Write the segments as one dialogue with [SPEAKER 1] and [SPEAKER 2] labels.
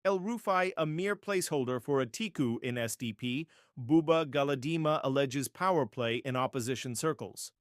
[SPEAKER 1] El-Rufai a mere placeholder for Atiku in SDP, Buba Galadima alleges power play in opposition circles.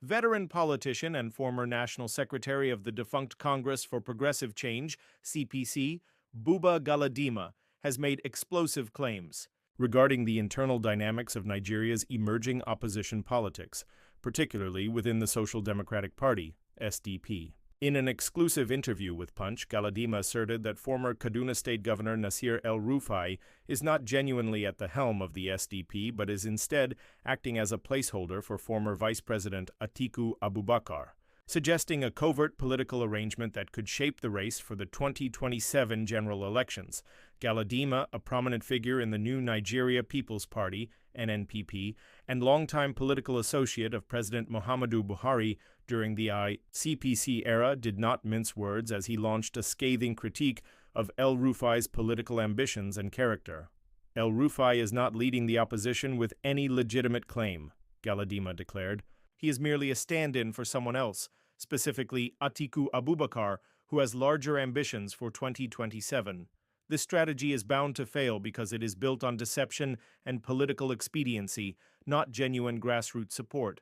[SPEAKER 1] Veteran politician and former National Secretary of the defunct Congress for Progressive Change, CPC, Buba Galadima, has made explosive claims regarding the internal dynamics of Nigeria's emerging opposition politics, particularly within the Social Democratic Party, SDP. In an exclusive interview with Punch, Galadima asserted that former Kaduna State Governor Nasir El-Rufai is not genuinely at the helm of the SDP, but is instead acting as a placeholder for former Vice President Atiku Abubakar, suggesting a covert political arrangement that could shape the race for the 2027 general elections. Galadima, a prominent figure in the new Nigeria People's Party, NNPP, and longtime political associate of President Muhammadu Buhari during the CPC era, did not mince words as he launched a scathing critique of El-Rufai's political ambitions and character. El-Rufai is not leading the opposition with any legitimate claim, Galadima declared. He is merely a stand-in for someone else, specifically Atiku Abubakar, who has larger ambitions for 2027. This strategy is bound to fail because it is built on deception and political expediency, not genuine grassroots support.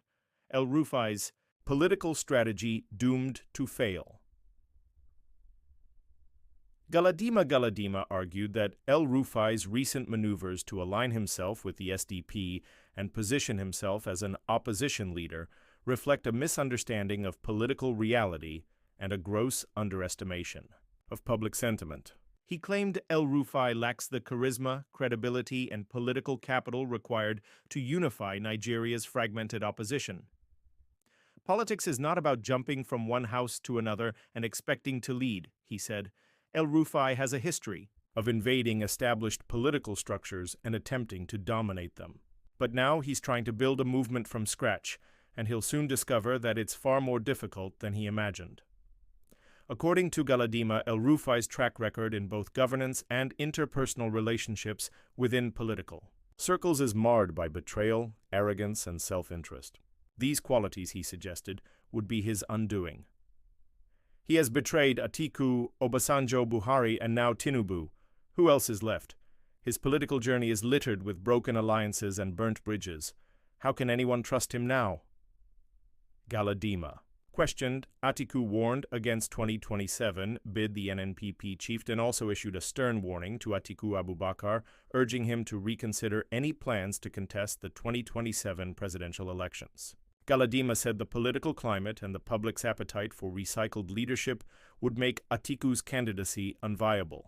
[SPEAKER 1] El-Rufai's political strategy doomed to fail. Galadima argued that El-Rufai's recent maneuvers to align himself with the SDP and position himself as an opposition leader reflect a misunderstanding of political reality and a gross underestimation of public sentiment. He claimed El-Rufai lacks the charisma, credibility, and political capital required to unify Nigeria's fragmented opposition. Politics is not about jumping from one house to another and expecting to lead, he said. El-Rufai has a history of invading established political structures and attempting to dominate them. But now he's trying to build a movement from scratch, and he'll soon discover that it's far more difficult than he imagined. According to Galadima, El-Rufai's track record in both governance and interpersonal relationships within political circles is marred by betrayal, arrogance, and self-interest. These qualities, he suggested, would be his undoing. He has betrayed Atiku, Obasanjo, Buhari, and now Tinubu. Who else is left? His political journey is littered with broken alliances and burnt bridges. How can anyone trust him now? Galadima. Questioned, Atiku warned against 2027 bid. The NNPP chieftain also issued a stern warning to Atiku Abubakar, urging him to reconsider any plans to contest the 2027 presidential elections. Galadima said the political climate and the public's appetite for recycled leadership would make Atiku's candidacy unviable.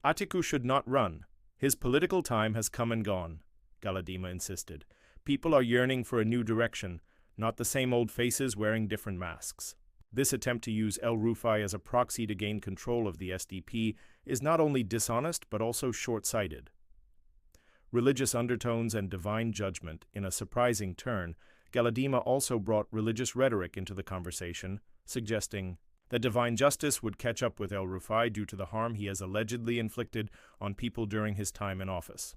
[SPEAKER 1] Atiku should not run. His political time has come and gone, Galadima insisted. People are yearning for a new direction, not the same old faces wearing different masks. This attempt to use El-Rufai as a proxy to gain control of the SDP is not only dishonest but also short-sighted. Religious undertones and divine judgment in a surprising turn, Galadima also brought religious rhetoric into the conversation, suggesting that divine justice would catch up with El-Rufai due to the harm he has allegedly inflicted on people during his time in office.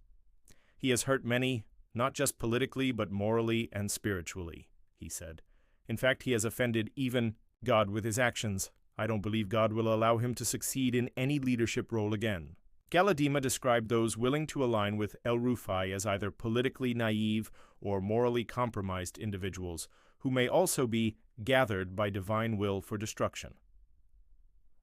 [SPEAKER 1] He has hurt many, not just politically but morally and spiritually, he said. In fact, he has offended even God with his actions. I don't believe God will allow him to succeed in any leadership role again. Galadima described those willing to align with El-Rufai as either politically naive or morally compromised individuals who may also be gathered by divine will for destruction.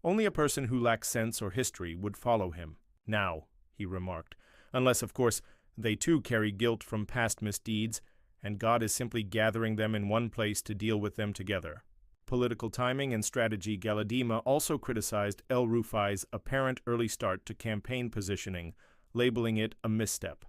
[SPEAKER 1] Only a person who lacks sense or history would follow him now, he remarked, unless, of course, they too carry guilt from past misdeeds, and God is simply gathering them in one place to deal with them together. Political timing and strategy. Galadima also criticized El-Rufai's apparent early start to campaign positioning, labeling it a misstep.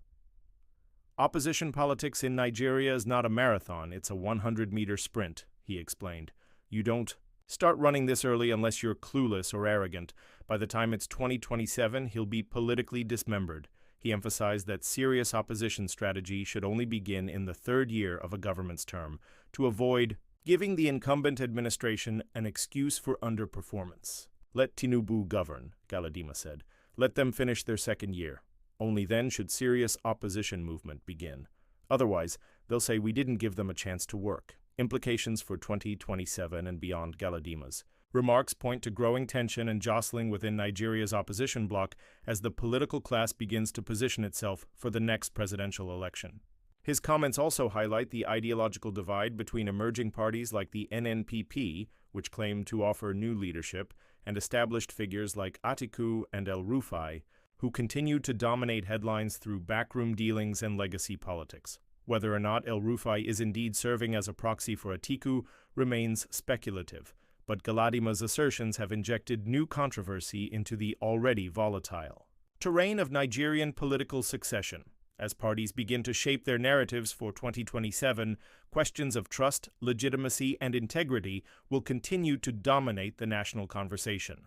[SPEAKER 1] Opposition politics in Nigeria is not a marathon, it's a 100-meter sprint, he explained. You don't start running this early unless you're clueless or arrogant. By the time it's 2027, he'll be politically dismembered. He emphasized that serious opposition strategy should only begin in the third year of a government's term to avoid giving the incumbent administration an excuse for underperformance. Let Tinubu govern, Galadima said. Let them finish their second year. Only then should serious opposition movement begin. Otherwise, they'll say we didn't give them a chance to work. Implications for 2027 and beyond. Galadima's Remarks point to growing tension and jostling within Nigeria's opposition bloc as the political class begins to position itself for the next presidential election. His comments also highlight the ideological divide between emerging parties like the NNPP, which claim to offer new leadership, and established figures like Atiku and El-Rufai, who continue to dominate headlines through backroom dealings and legacy politics. Whether or not El-Rufai is indeed serving as a proxy for Atiku remains speculative, but Galadima's assertions have injected new controversy into the already volatile terrain of Nigerian political succession. As parties begin to shape their narratives for 2027, questions of trust, legitimacy, and integrity will continue to dominate the national conversation.